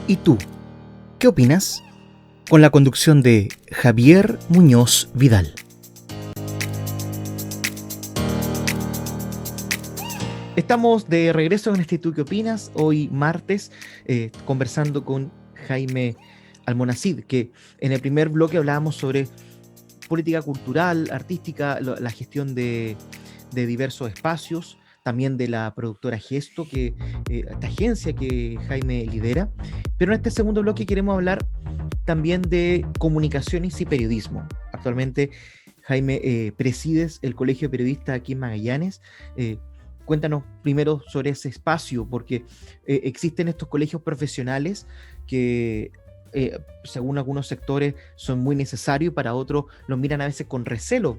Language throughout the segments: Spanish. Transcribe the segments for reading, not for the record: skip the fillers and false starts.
¿Y tú? ¿Qué opinas? Con la conducción de Javier Muñoz Vidal. Estamos de regreso en este ¿Tú qué opinas? Hoy martes, conversando con Jaime Almonacid, que en el primer bloque hablábamos sobre política cultural, artística, la gestión de diversos espacios, también de la productora Gesto, esta agencia que Jaime lidera. Pero en este segundo bloque queremos hablar también de comunicaciones y periodismo. Actualmente, Jaime, presides el Colegio de Periodistas aquí en Magallanes. Cuéntanos primero sobre ese espacio, porque existen estos colegios profesionales que, según algunos sectores, son muy necesarios, para otros los miran a veces con recelo,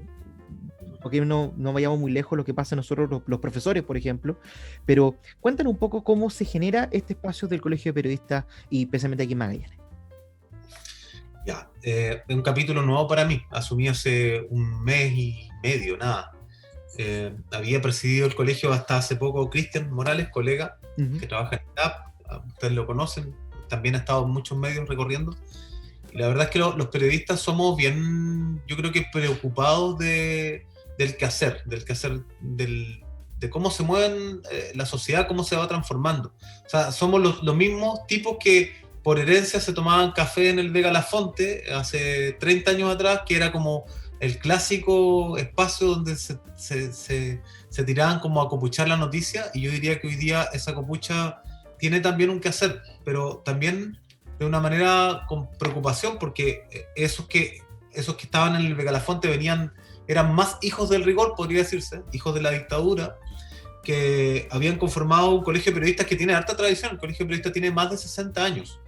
porque no vayamos muy lejos lo que pasa a nosotros los profesores, por ejemplo. Pero cuéntanos un poco cómo se genera este espacio del Colegio de Periodistas y especialmente aquí en Magallanes. Ya, es un capítulo nuevo para mí. Asumí hace un mes y medio, nada. Había presidido el colegio hasta hace poco Cristian Morales, colega, que trabaja en TAP, ustedes lo conocen, también ha estado en muchos medios recorriendo, y la verdad es que los periodistas somos bien, yo creo que preocupados del quehacer, de cómo se mueven la sociedad, cómo se va transformando. O sea, somos los mismos tipos que por herencia se tomaban café en el Vega La Fonte hace 30 años atrás, que era como el clásico espacio donde se tiraban como a copuchar la noticia, y yo diría que hoy día esa copucha tiene también un quehacer, pero también de una manera con preocupación, porque esos que estaban en el Vegalafonte eran más hijos del rigor, podría decirse, hijos de la dictadura, que habían conformado un colegio de periodistas que tiene harta tradición. El colegio de periodistas tiene más de 60 años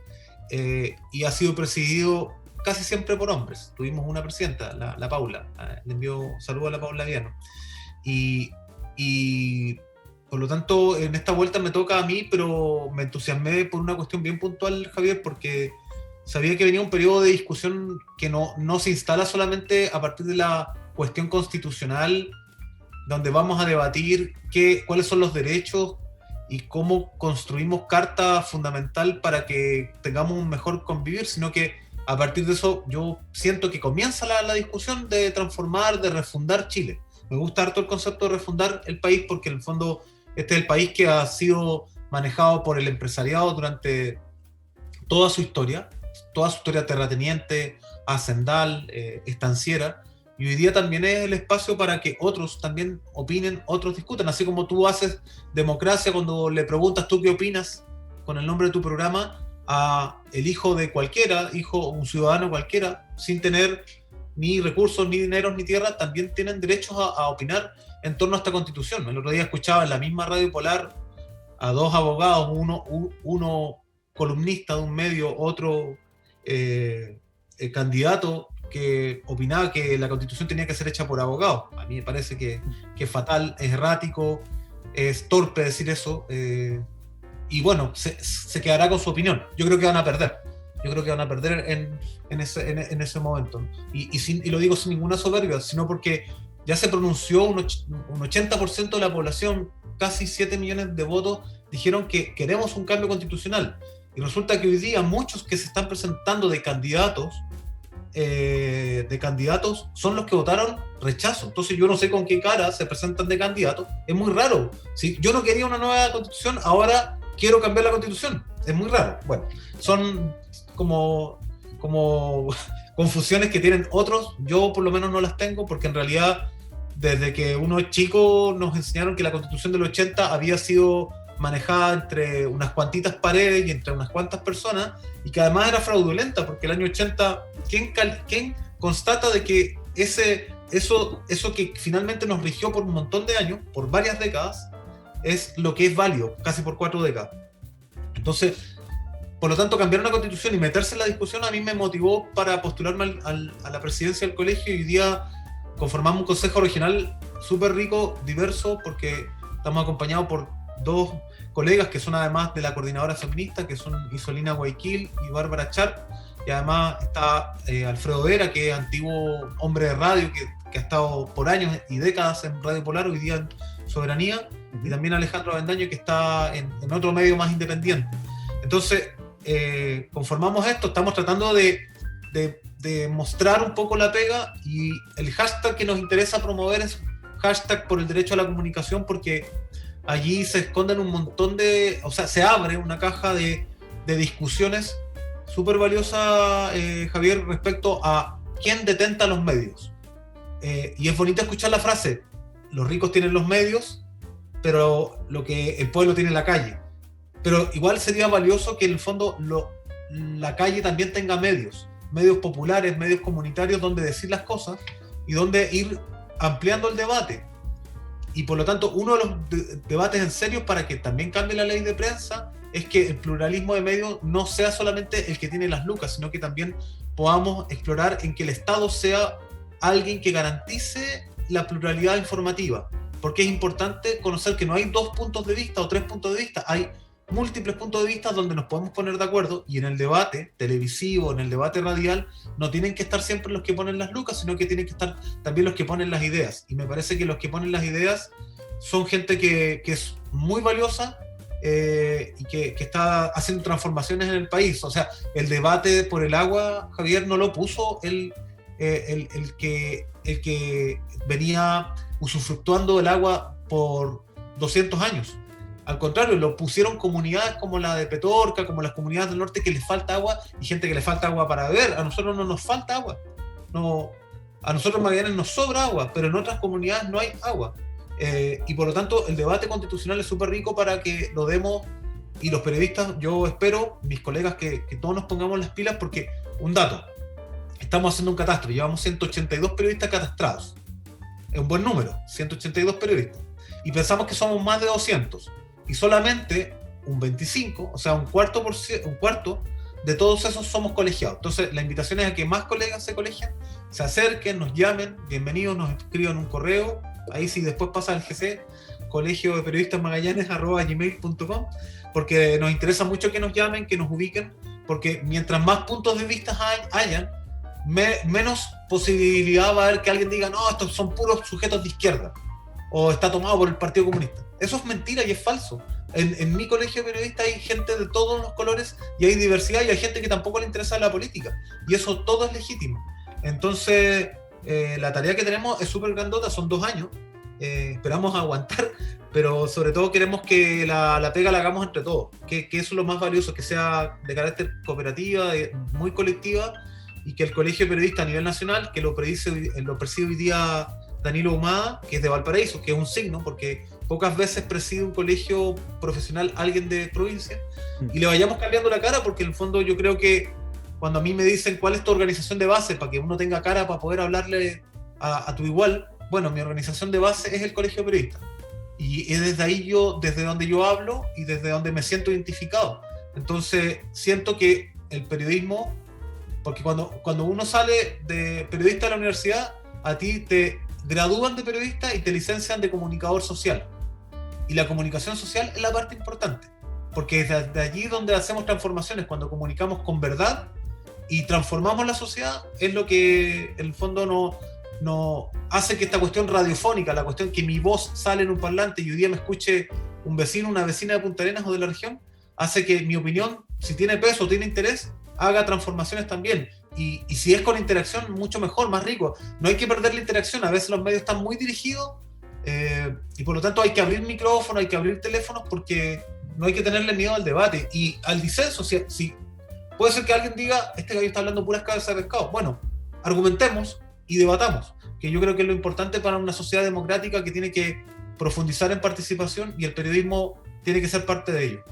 y ha sido presidido casi siempre por hombres. Tuvimos una presidenta, la Paula, le envío saludos a la Paula Viano, y por lo tanto en esta vuelta me toca a mí, pero me entusiasmé por una cuestión bien puntual, Javier, porque sabía que venía un periodo de discusión que no se instala solamente a partir de la cuestión constitucional, donde vamos a debatir cuáles son los derechos y cómo construimos carta fundamental para que tengamos un mejor convivir, sino que a partir de eso yo siento que comienza la discusión de transformar, de refundar Chile. Me gusta harto el concepto de refundar el país, porque en el fondo este es el país que ha sido manejado por el empresariado durante toda su historia terrateniente, hacendal, estanciera, y hoy día también es el espacio para que otros también opinen, otros discutan, así como tú haces democracia cuando le preguntas tú qué opinas con el nombre de tu programa a el hijo de cualquiera, un ciudadano cualquiera, sin tener ni recursos, ni dineros, ni tierra, también tienen derechos a opinar en torno a esta constitución. El otro día escuchaba en la misma Radio Polar a dos abogados, uno columnista de un medio, otro candidato, que opinaba que la constitución tenía que ser hecha por abogados. A mí me parece que es fatal, es errático, es torpe decir eso, y bueno, se quedará con su opinión. Yo creo que van a perder. En ese momento. Y lo digo sin ninguna soberbia, sino porque ya se pronunció un 80% de la población, casi 7 millones de votos, dijeron que queremos un cambio constitucional. Y resulta que hoy día muchos que se están presentando de candidatos son los que votaron rechazo. Entonces yo no sé con qué cara se presentan de candidatos. Es muy raro. Si yo no quería una nueva constitución, ahora quiero cambiar la constitución. Es muy raro. Bueno, son como confusiones que tienen otros. Yo por lo menos no las tengo, porque en realidad desde que uno es chico nos enseñaron que la constitución del 80 había sido manejada entre unas cuantitas paredes y entre unas cuantas personas, y que además era fraudulenta, porque el año 80, ¿quién constata de que eso que finalmente nos rigió por un montón de años, por varias décadas, es lo que es válido, casi por 4 décadas? Entonces, por lo tanto, cambiar una constitución y meterse en la discusión a mí me motivó para postularme a la presidencia del colegio, y hoy día conformamos un consejo regional súper rico, diverso, porque estamos acompañados por 2 colegas que son además de la coordinadora feminista, que son Isolina Guayquil y Bárbara Char, y además está Alfredo Vera, que es antiguo hombre de radio, que ha estado por años y décadas en Radio Polar, hoy día en Soberanía, y también Alejandro Avendaño, que está en otro medio más independiente. Entonces, conformamos esto, estamos tratando de mostrar un poco la pega, y el hashtag que nos interesa promover es hashtag por el derecho a la comunicación, porque allí se esconden un montón se abre una caja de discusiones súper valiosa, Javier, respecto a quién detenta los medios. Y es bonito escuchar la frase, los ricos tienen los medios, pero lo que el pueblo tiene en la calle. Pero igual sería valioso que en el fondo la calle también tenga medios populares, medios comunitarios, donde decir las cosas y donde ir ampliando el debate. Y por lo tanto, uno de los debates en serio para que también cambie la ley de prensa es que el pluralismo de medios no sea solamente el que tiene las lucas, sino que también podamos explorar en que el Estado sea alguien que garantice la pluralidad informativa, porque es importante conocer que no hay 2 puntos de vista o 3 puntos de vista, hay múltiples puntos de vista donde nos podemos poner de acuerdo, y en el debate televisivo, en el debate radial, no tienen que estar siempre los que ponen las lucas, sino que tienen que estar también los que ponen las ideas, y me parece que los que ponen las ideas son gente que es muy valiosa, y que está haciendo transformaciones en el país. O sea, el debate por el agua, Javier, no lo puso el que venía usufructuando el agua por 200 años. Al contrario, lo pusieron comunidades como la de Petorca, como las comunidades del norte, que les falta agua, y gente que les falta agua para beber. A nosotros no nos falta agua. No, a nosotros en Magallanes nos sobra agua, pero en otras comunidades no hay agua. Y por lo tanto, el debate constitucional es súper rico para que lo demos, y los periodistas, yo espero, mis colegas, que todos nos pongamos las pilas, porque, un dato, estamos haciendo un catastro, llevamos 182 periodistas catastrados. Es un buen número, 182 periodistas. Y pensamos que somos más de 200. Y solamente un 25, o sea, un cuarto de todos esos somos colegiados. Entonces, la invitación es a que más colegas se colegien, se acerquen, nos llamen, bienvenidos, nos escriban un correo. Ahí sí, después pasa al GC, colegio de periodistas magallanes@gmail.com, porque nos interesa mucho que nos llamen, que nos ubiquen, porque mientras más puntos de vista hayan, menos posibilidad va a haber que alguien diga, no, estos son puros sujetos de izquierda, o está tomado por el Partido Comunista. Eso es mentira y es falso. En mi colegio de periodistas hay gente de todos los colores, y hay diversidad, y hay gente que tampoco le interesa la política, y eso todo es legítimo. Entonces, la tarea que tenemos es súper grandota, son 2 años, esperamos aguantar, pero sobre todo queremos que la pega la hagamos entre todos, que eso es lo más valioso, que sea de carácter cooperativa, muy colectiva, y que el colegio de periodistas a nivel nacional, que lo preside hoy día Danilo Humada, que es de Valparaíso, que es un signo, porque pocas veces preside un colegio profesional alguien de provincia, y le vayamos cambiando la cara, porque en el fondo yo creo que cuando a mí me dicen cuál es tu organización de base, para que uno tenga cara para poder hablarle a tu igual, bueno, mi organización de base es el colegio de periodistas, y es desde donde yo hablo y desde donde me siento identificado. Entonces siento que el periodismo, porque cuando uno sale de periodista de la universidad, a ti te gradúan de periodista y te licencian de comunicador social, y la comunicación social es la parte importante, porque es de allí donde hacemos transformaciones, cuando comunicamos con verdad y transformamos la sociedad, es lo que en el fondo no hace que esta cuestión radiofónica, la cuestión que mi voz sale en un parlante y hoy día me escuche un vecino, una vecina de Punta Arenas o de la región, hace que mi opinión, si tiene peso o tiene interés, haga transformaciones también. Y si es con interacción, mucho mejor, más rico. No hay que perder la interacción, a veces los medios están muy dirigidos, y por lo tanto hay que abrir micrófono, hay que abrir teléfonos, porque no hay que tenerle miedo al debate y al disenso. Si puede ser que alguien diga, este gallo está hablando puras cabezas de pescado. Bueno, argumentemos y debatamos, que yo creo que es lo importante para una sociedad democrática, que tiene que profundizar en participación, y el periodismo tiene que ser parte de ello.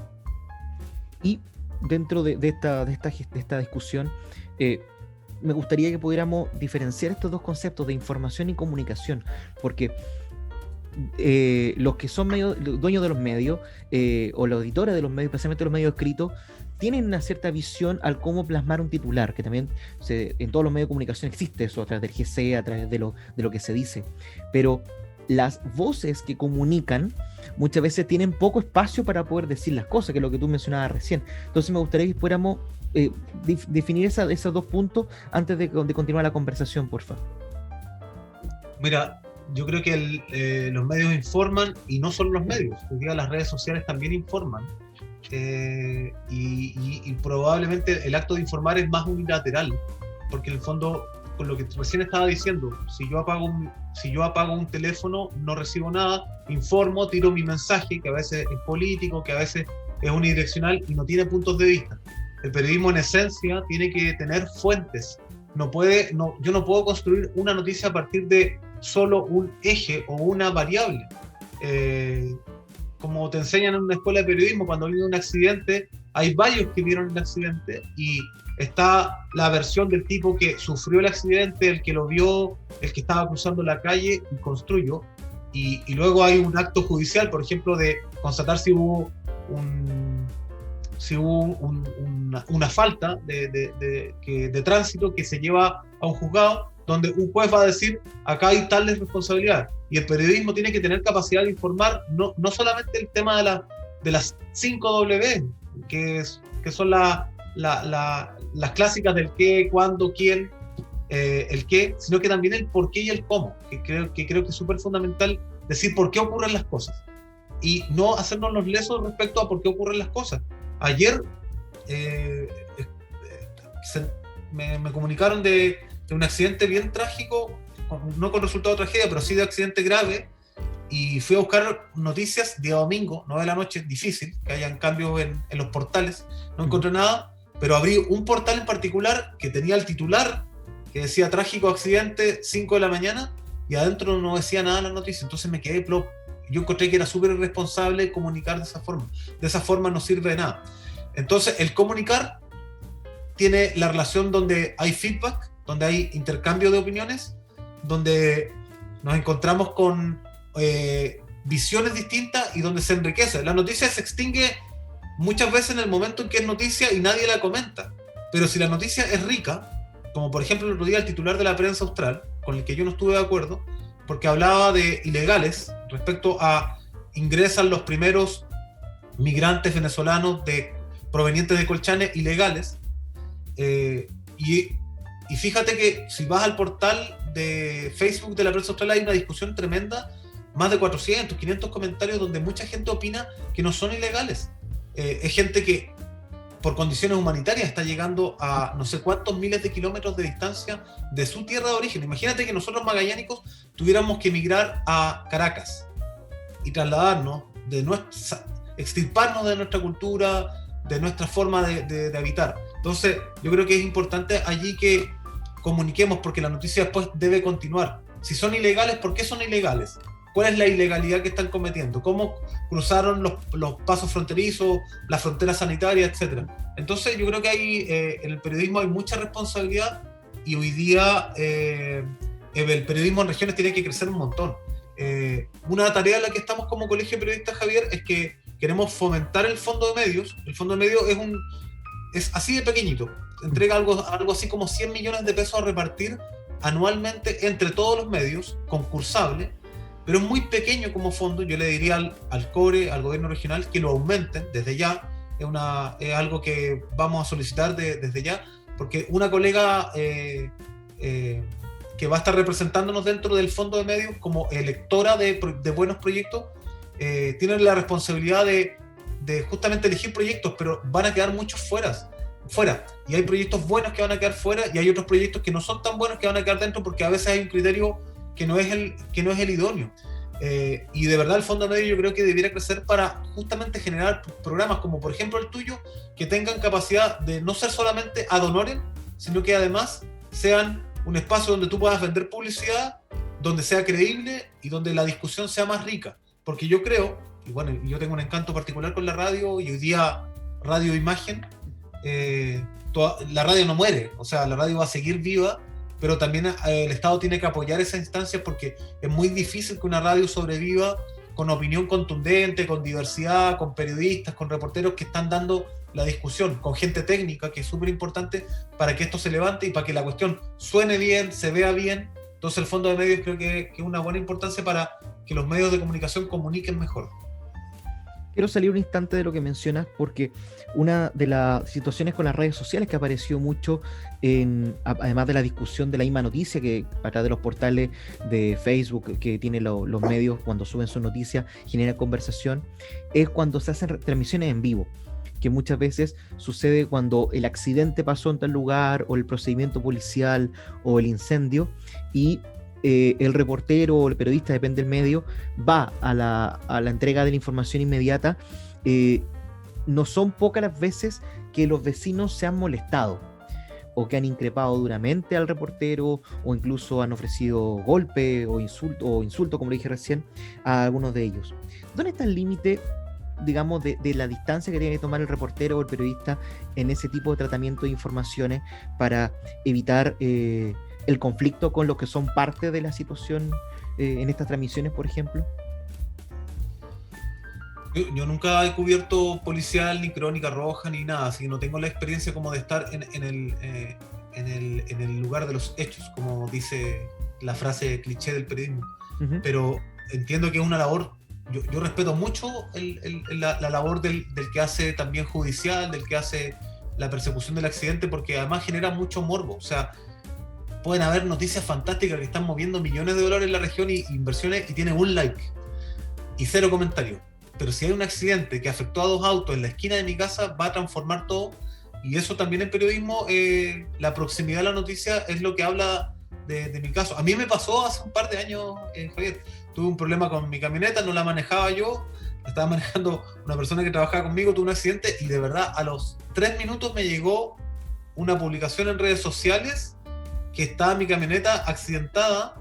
Y dentro de esta discusión, me gustaría que pudiéramos diferenciar estos dos conceptos de información y comunicación, porque los que son dueños de los medios, o los editores de los medios, especialmente los medios escritos, tienen una cierta visión al cómo plasmar un titular, que también en todos los medios de comunicación existe eso, a través del GC, a través de lo que se dice, pero las voces que comunican muchas veces tienen poco espacio para poder decir las cosas, que es lo que tú mencionabas recién. Entonces me gustaría que pudiéramos definir esos dos puntos antes de continuar la conversación, por favor. Mira, yo creo que los medios informan, y no solo los medios, hoy día las redes sociales también informan, y probablemente el acto de informar es más unilateral, porque en el fondo, con lo que recién estaba diciendo, si yo apago un teléfono, no recibo nada, informo, tiro mi mensaje, que a veces es político, que a veces es unidireccional y no tiene puntos de vista. El periodismo en esencia tiene que tener fuentes. Yo no puedo construir una noticia a partir de solo un eje o una variable. Como te enseñan en una escuela de periodismo, cuando viene un accidente, hay varios que vieron el accidente y está la versión del tipo que sufrió el accidente, el que lo vio, el que estaba cruzando la calle y construyó. Y luego hay un acto judicial, por ejemplo, de constatar si hubo una falta de tránsito que se lleva a un juzgado, donde un juez va a decir, acá hay tales responsabilidades. Y el periodismo tiene que tener capacidad de informar, no solamente el tema de las 5 W, que son las clásicas del qué, cuándo, quién, el qué, sino que también el por qué y el cómo, que creo que es súper fundamental decir por qué ocurren las cosas y no hacernos los lesos respecto a por qué ocurren las cosas. Ayer me comunicaron de un accidente bien trágico, no con resultado de tragedia, pero sí de accidente grave, y fui a buscar noticias día domingo, 9 de la noche, difícil que hayan cambios en los portales, no encontré nada, pero abrí un portal en particular que tenía el titular que decía trágico accidente 5 de la mañana y adentro no decía nada en la noticia, entonces me quedé plop. Yo encontré que era súper irresponsable comunicar de esa forma no sirve de nada. Entonces el comunicar tiene la relación donde hay feedback, donde hay intercambio de opiniones, donde nos encontramos con visiones distintas y donde se enriquece. La noticia se extingue muchas veces en el momento en que es noticia y nadie la comenta, pero si la noticia es rica, como por ejemplo el otro día el titular de la prensa austral, con el que yo no estuve de acuerdo, porque hablaba de ilegales respecto a ingresan los primeros migrantes venezolanos provenientes de Colchane ilegales, y fíjate que si vas al portal de Facebook de la prensa austral hay una discusión tremenda, más de 400, 500 comentarios donde mucha gente opina que no son ilegales. Es gente que por condiciones humanitarias está llegando a no sé cuántos miles de kilómetros de distancia de su tierra de origen. Imagínate que nosotros magallánicos tuviéramos que emigrar a Caracas y trasladarnos, extirparnos de nuestra cultura, de nuestra forma de habitar. Entonces yo creo que es importante allí que comuniquemos, porque la noticia después debe continuar. Si son ilegales, ¿por qué son ilegales? ¿Cuál es la ilegalidad que están cometiendo? ¿Cómo cruzaron los pasos fronterizos, la frontera sanitaria, etcétera? Entonces yo creo que en el periodismo hay mucha responsabilidad y hoy día el periodismo en regiones tiene que crecer un montón. Una tarea en la que estamos como Colegio de Periodistas, Javier, es que queremos fomentar el fondo de medios. El fondo de medios es así de pequeñito. Entrega algo así como 100 millones de pesos a repartir anualmente entre todos los medios, concursable, pero es muy pequeño como fondo. Yo le diría al CORE, al gobierno regional, que lo aumenten desde ya. Es algo que vamos a solicitar desde ya, porque una colega que va a estar representándonos dentro del fondo de medios como electora de buenos proyectos, tiene la responsabilidad de justamente elegir proyectos, pero van a quedar muchos fuera. Y hay proyectos buenos que van a quedar fuera y hay otros proyectos que no son tan buenos que van a quedar dentro, porque a veces hay un criterio que no es el idóneo. Y de verdad el fondo de medios yo creo que debiera crecer para justamente generar programas como por ejemplo el tuyo, que tengan capacidad de no ser solamente ad honorem, sino que además sean un espacio donde tú puedas vender publicidad, donde sea creíble y donde la discusión sea más rica. Porque yo creo, y bueno, yo tengo un encanto particular con la radio, y hoy día radio imagen, la radio no muere, o sea, la radio va a seguir viva, pero también el Estado tiene que apoyar esa instancia, porque es muy difícil que una radio sobreviva con opinión contundente, con diversidad, con periodistas, con reporteros que están dando la discusión, con gente técnica, que es súper importante para que esto se levante y para que la cuestión suene bien, se vea bien. Entonces el fondo de medios creo que es una buena importancia para que los medios de comunicación comuniquen mejor. Quiero salir un instante de lo que mencionas porque una de las situaciones con las redes sociales que apareció mucho, además de la discusión de la misma noticia, que a través de los portales de Facebook que tienen los medios cuando suben sus noticias genera conversación, es cuando se hacen transmisiones en vivo, que muchas veces sucede cuando el accidente pasó en tal lugar o el procedimiento policial o el incendio y el reportero o el periodista, depende del medio, va a la entrega de la información inmediata. No son pocas las veces que los vecinos se han molestado o que han increpado duramente al reportero o incluso han ofrecido golpe o insulto, como le dije recién, a algunos de ellos. ¿Dónde está el límite, digamos, de la distancia que tiene que tomar el reportero o el periodista en ese tipo de tratamiento de informaciones para evitar el conflicto con los que son parte de la situación en estas transmisiones, por ejemplo? Yo nunca he cubierto policial, ni crónica roja, ni nada, así que no tengo la experiencia como de estar en el lugar de los hechos, como dice la frase cliché del periodismo. Uh-huh. Pero entiendo que es una labor, yo respeto mucho la labor del que hace también judicial, del que hace la persecución del accidente, porque además genera mucho morbo. O sea, pueden haber noticias fantásticas que están moviendo millones de dólares en la región y inversiones y tienen un like y 0 comentarios. Pero si hay un accidente que afectó a 2 autos en la esquina de mi casa, va a transformar todo. Y eso también en periodismo, la proximidad a la noticia es lo que habla de mi caso. A mí me pasó hace un par de años, Javier. Tuve un problema con mi camioneta, no la manejaba yo, la estaba manejando una persona que trabajaba conmigo, tuve un accidente y de verdad a los 3 minutos me llegó una publicación en redes sociales que estaba mi camioneta accidentada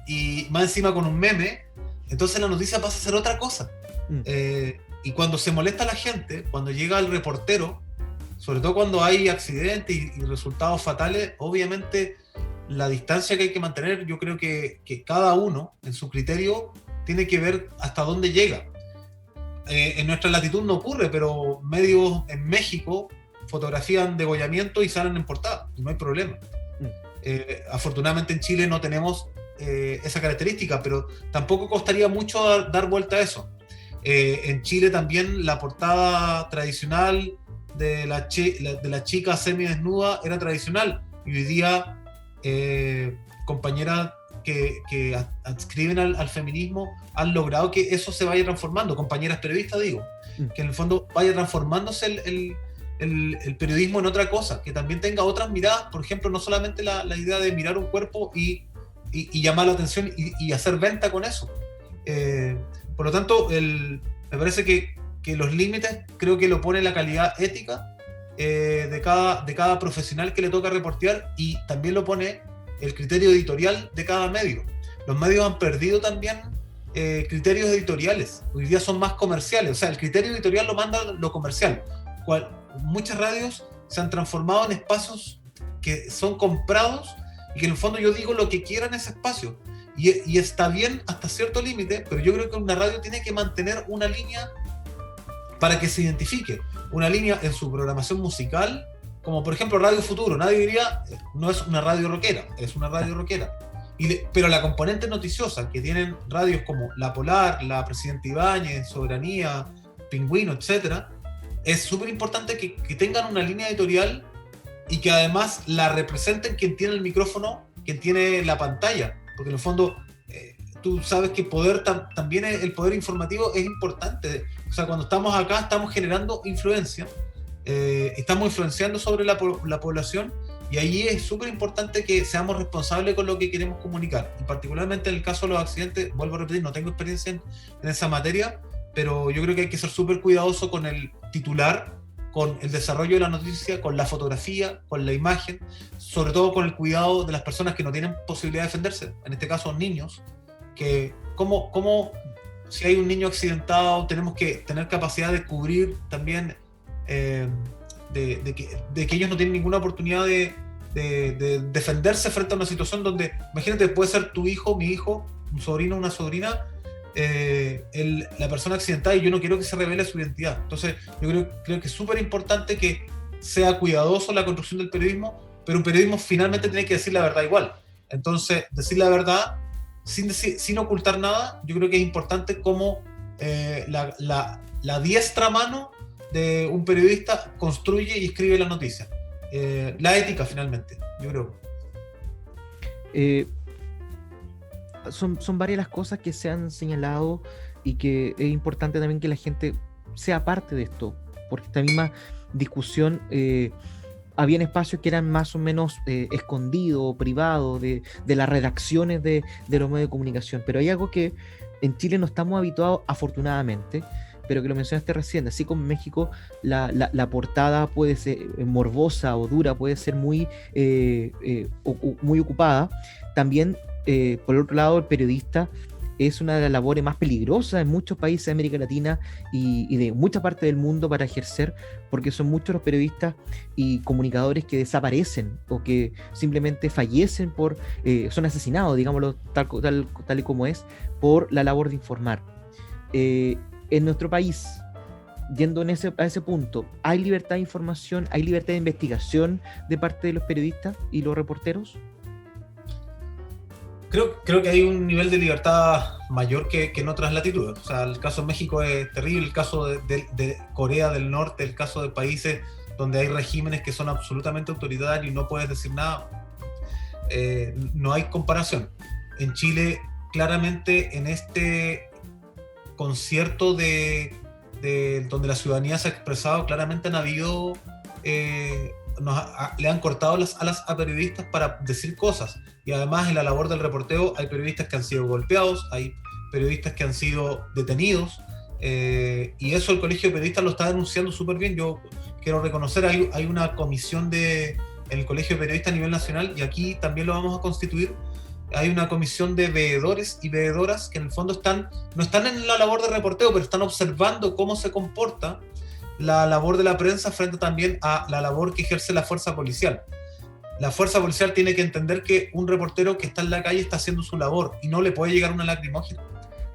y más encima con un meme. Entonces la noticia pasa a ser otra cosa. Y cuando se molesta la gente, cuando llega el reportero, sobre todo cuando hay accidentes y resultados fatales, obviamente la distancia que hay que mantener, yo creo que cada uno en su criterio tiene que ver hasta dónde llega. En nuestra latitud no ocurre, pero medios en México fotografían degollamiento y salen en portada, y no hay problema. Afortunadamente en Chile no tenemos esa característica, pero tampoco costaría mucho dar vuelta a eso. En Chile también la portada tradicional de la chica semidesnuda era tradicional, y hoy día compañeras que adscriben al feminismo han logrado que eso se vaya transformando, compañeras periodistas digo, que en el fondo vaya transformándose el periodismo en otra cosa, que también tenga otras miradas, por ejemplo, no solamente la idea de mirar un cuerpo y llamar la atención y hacer venta con eso. Por lo tanto, me parece que los límites creo que lo pone la calidad ética de cada profesional que le toca reportear, y también lo pone el criterio editorial de cada medio. Los medios han perdido también criterios editoriales, hoy día son más comerciales, o sea, el criterio editorial lo manda lo comercial. Muchas radios se han transformado en espacios que son comprados y que en el fondo yo digo lo que quiera en ese espacio. Y está bien hasta cierto límite, pero yo creo que una radio tiene que mantener una línea para que se identifique. Una línea en su programación musical, como por ejemplo Radio Futuro. Nadie diría, no es una radio rockera, es una radio rockera. Pero la componente noticiosa que tienen radios como La Polar, La Presidenta Ibáñez, Soberanía, Pingüino, etc., es súper importante que tengan una línea editorial y que además la representen quien tiene el micrófono, quien tiene la pantalla. Porque en el fondo, tú sabes que también el poder informativo es importante. O sea, cuando estamos acá estamos generando influencia, estamos influenciando sobre la población, y ahí es súper importante que seamos responsables con lo que queremos comunicar. Y particularmente en el caso de los accidentes, vuelvo a repetir, no tengo experiencia en esa materia, pero yo creo que hay que ser súper cuidadoso con el titular, con el desarrollo de la noticia, con la fotografía, con la imagen, sobre todo con el cuidado de las personas que no tienen posibilidad de defenderse, en este caso niños, que como si hay un niño accidentado tenemos que tener capacidad de cubrir también de que ellos no tienen ninguna oportunidad de defenderse frente a una situación donde, imagínate, puede ser tu hijo, mi hijo, un sobrino, una sobrina, la persona accidentada, y yo no quiero que se revele su identidad. Entonces yo creo que es súper importante que sea cuidadoso la construcción del periodismo, pero un periodismo finalmente tiene que decir la verdad igual. Entonces decir la verdad sin ocultar nada, yo creo que es importante como la diestra mano de un periodista construye y escribe la noticia. La ética, finalmente, yo creo. Son varias las cosas que se han señalado y que es importante también que la gente sea parte de esto, porque esta misma discusión, habían espacios que eran más o menos escondidos, privados de las redacciones de los medios de comunicación, pero hay algo que en Chile no estamos habituados, afortunadamente, pero que lo mencionaste recién, así como en México la portada puede ser morbosa o dura, puede ser muy ocupada, también por el otro lado el periodista es una de las labores más peligrosas en muchos países de América Latina y de mucha parte del mundo para ejercer, porque son muchos los periodistas y comunicadores que desaparecen o que simplemente fallecen son asesinados, digámoslo tal y como es, por la labor de informar. En nuestro país, yendo a ese punto, ¿hay libertad de información, hay libertad de investigación de parte de los periodistas y los reporteros? Creo que hay un nivel de libertad mayor que en otras latitudes. O sea, el caso de México es terrible, el caso de Corea del Norte, el caso de países donde hay regímenes que son absolutamente autoritarios y no puedes decir nada. No hay comparación. En Chile, claramente, en este concierto donde la ciudadanía se ha expresado, claramente han habido... le han cortado las alas a periodistas para decir cosas, y además en la labor del reporteo hay periodistas que han sido golpeados, hay periodistas que han sido detenidos, y eso el Colegio de Periodistas lo está denunciando súper bien. Yo quiero reconocer, hay una comisión en el Colegio de Periodistas a nivel nacional, y aquí también lo vamos a constituir. Hay una comisión de veedores y veedoras que en el fondo no están en la labor de reporteo, pero están observando cómo se comporta la labor de la prensa frente también a la labor que ejerce la fuerza policial. La fuerza policial tiene que entender que un reportero que está en la calle está haciendo su labor y no le puede llegar una lacrimógena.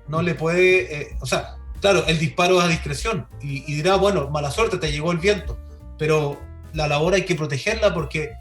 No le puede... o sea, claro, el disparo es a discreción y dirá, bueno, mala suerte, te llegó el viento, pero la labor hay que protegerla, porque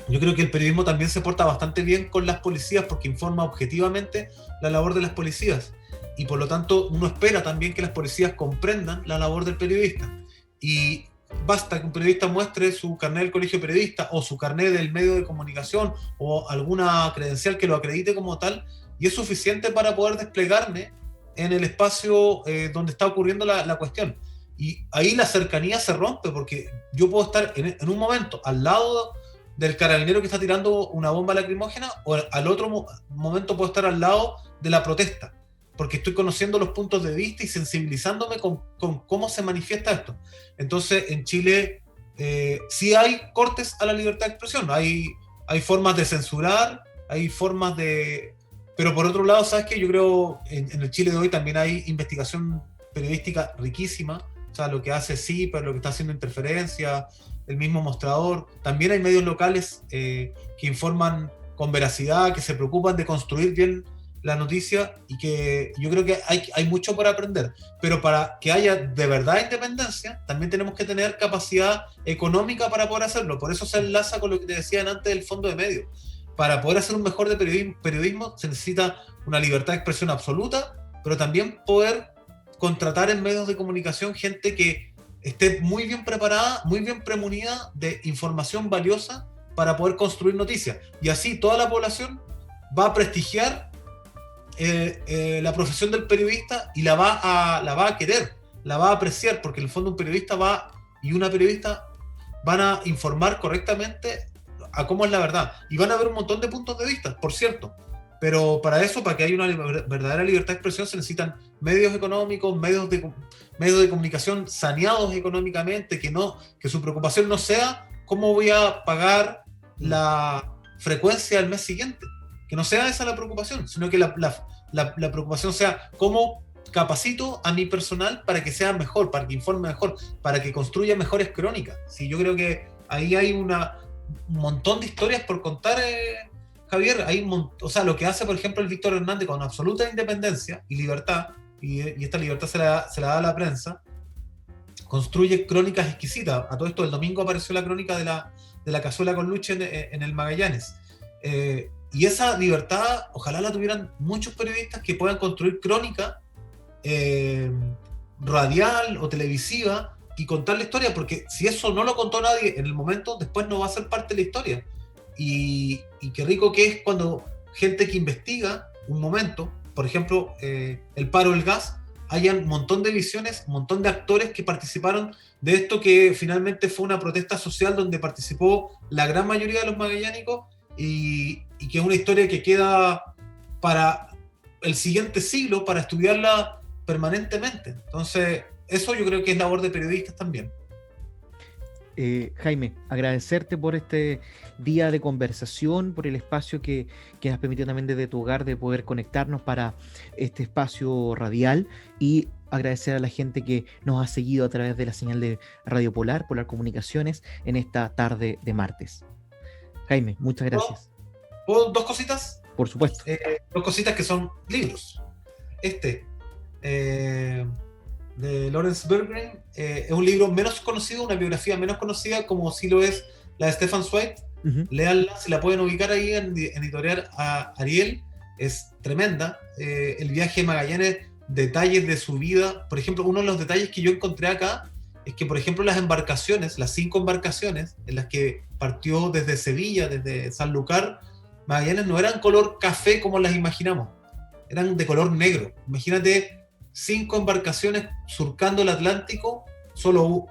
yo creo que el periodismo también se porta bastante bien con las policías porque informa objetivamente la labor de las policías. Y por lo tanto uno espera también que las policías comprendan la labor del periodista, y basta que un periodista muestre su carnet del Colegio de Periodistas o su carnet del medio de comunicación o alguna credencial que lo acredite como tal, y es suficiente para poder desplegarme en el espacio donde está ocurriendo la cuestión. Y ahí la cercanía se rompe, porque yo puedo estar en un momento al lado del carabinero que está tirando una bomba lacrimógena, o al otro momento puedo estar al lado de la protesta, porque estoy conociendo los puntos de vista y sensibilizándome con cómo se manifiesta esto. Entonces, en Chile sí hay cortes a la libertad de expresión, hay formas de censurar, hay formas de... Pero por otro lado, ¿sabes qué? Yo creo en el Chile de hoy también hay investigación periodística riquísima, o sea, lo que hace CIPER, lo que está haciendo Interferencia, el mismo Mostrador. También hay medios locales que informan con veracidad, que se preocupan de construir bien la noticia, y que yo creo que hay mucho por aprender, pero para que haya de verdad independencia también tenemos que tener capacidad económica para poder hacerlo. Por eso se enlaza con lo que te decían antes del fondo de medios. Para poder hacer un mejor de periodismo se necesita una libertad de expresión absoluta, pero también poder contratar en medios de comunicación gente que esté muy bien preparada, muy bien premunida de información valiosa para poder construir noticias, y así toda la población va a prestigiar la profesión del periodista y la va a querer, la va a apreciar, porque en el fondo un periodista y una periodista van a informar correctamente a cómo es la verdad, y van a haber un montón de puntos de vista, por cierto, pero para eso, para que haya una verdadera libertad de expresión, se necesitan medios económicos, medios de comunicación saneados económicamente, que su preocupación no sea cómo voy a pagar la frecuencia del mes siguiente, que no sea esa la preocupación, sino que la preocupación sea cómo capacito a mi personal para que sea mejor, para que informe mejor, para que construya mejores crónicas. Sí, yo creo que ahí hay un montón de historias por contar, Javier. O sea, lo que hace, por ejemplo, el Víctor Hernández con absoluta independencia y libertad, y esta libertad se la da a la prensa, construye crónicas exquisitas. A todo esto, el domingo apareció la crónica de la cazuela con Luche en el Magallanes. Y esa libertad, ojalá la tuvieran muchos periodistas que puedan construir crónica radial o televisiva y contar la historia, porque si eso no lo contó nadie en el momento, después no va a ser parte de la historia. Y qué rico que es cuando gente que investiga un momento, por ejemplo, el paro del gas, hayan un montón de visiones, un montón de actores que participaron de esto, que finalmente fue una protesta social donde participó la gran mayoría de los magallánicos, y que es una historia que queda para el siguiente siglo, para estudiarla permanentemente. Entonces, eso yo creo que es labor de periodistas también. Jaime, agradecerte por este día de conversación, por el espacio que has permitido también desde tu hogar de poder conectarnos para este espacio radial, y agradecer a la gente que nos ha seguido a través de la señal de Radio Polar, Polar Comunicaciones, en esta tarde de martes. Jaime, muchas gracias. ¿Puedo dos cositas? Por supuesto. Dos cositas que son libros. De Lawrence Berggren, es un libro menos conocido, una biografía menos conocida, como si lo es la de Stefan Zweig. Léanla, si la pueden ubicar ahí en editorial Ariel, es tremenda. El viaje de Magallanes, detalles de su vida. Por ejemplo, uno de los detalles que yo encontré acá es que, por ejemplo, las 5 embarcaciones en las que partió desde Sevilla, desde Sanlúcar, Magallanes, no eran color café como las imaginamos, eran de color negro. Imagínate 5 embarcaciones surcando el Atlántico, solo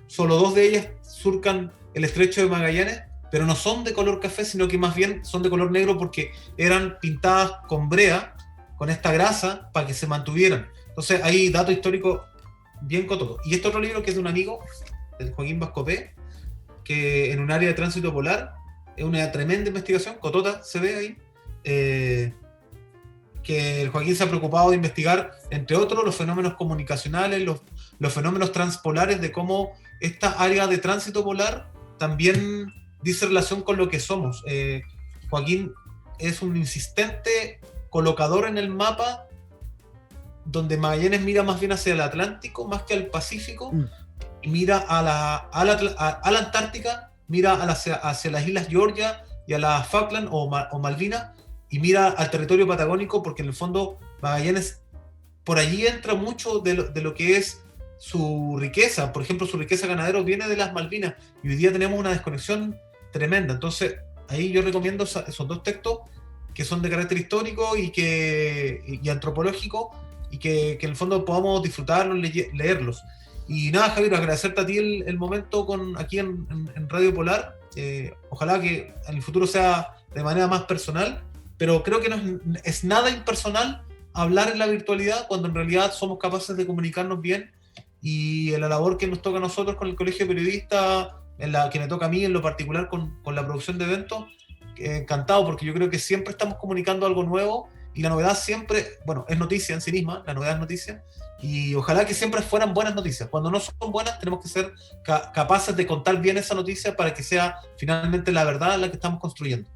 2 de ellas surcan el estrecho de Magallanes, pero no son de color café, sino que más bien son de color negro, porque eran pintadas con brea, con esta grasa, para que se mantuvieran. Entonces hay dato histórico bien cototo. Y este otro libro, que es de un amigo, el Joaquín Vascopé, que en un área de tránsito polar, es una tremenda investigación, cotota se ve ahí, que el Joaquín se ha preocupado de investigar, entre otros, los fenómenos comunicacionales, los fenómenos transpolares, de cómo esta área de tránsito polar también dice relación con lo que somos. Joaquín es un insistente colocador en el mapa, donde Magallanes mira más bien hacia el Atlántico más que al Pacífico, y mira a la Antártica, mira hacia las Islas Georgia y a las Falkland o Malvinas, y mira al territorio patagónico, porque en el fondo Magallanes, por allí entra mucho de lo que es su riqueza. Por ejemplo, su riqueza ganadera viene de las Malvinas, y hoy día tenemos una desconexión tremenda. Entonces, ahí yo recomiendo esos 2 textos, que son de carácter histórico y antropológico, y que en el fondo podamos disfrutarlos, leerlos. Y nada, Javier, agradecerte a ti el momento aquí en Radio Polar. Ojalá que en el futuro sea de manera más personal, pero creo que no es nada impersonal hablar en la virtualidad, cuando en realidad somos capaces de comunicarnos bien. Y en la labor que nos toca a nosotros con el Colegio de Periodistas, en la que me toca a mí en lo particular con la producción de eventos, encantado, porque yo creo que siempre estamos comunicando algo nuevo, y la novedad siempre, bueno, es noticia en sí misma, la novedad es noticia, y ojalá que siempre fueran buenas noticias. Cuando no son buenas, tenemos que ser capaces de contar bien esa noticia, para que sea finalmente la verdad la que estamos construyendo.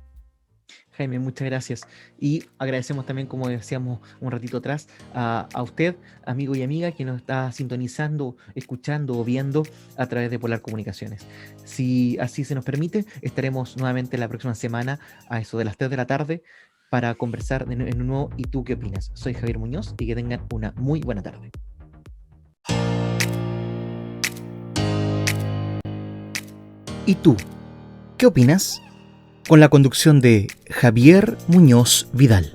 Jaime, muchas gracias. Y agradecemos también, como decíamos un ratito atrás, a usted, amigo y amiga, que nos está sintonizando, escuchando o viendo a través de Polar Comunicaciones. Si así se nos permite, estaremos nuevamente la próxima semana a eso de las 3 de la tarde para conversar en un nuevo ¿Y tú qué opinas? Soy Javier Muñoz, y que tengan una muy buena tarde. ¿Y tú qué opinas? Con la conducción de Javier Muñoz Vidal.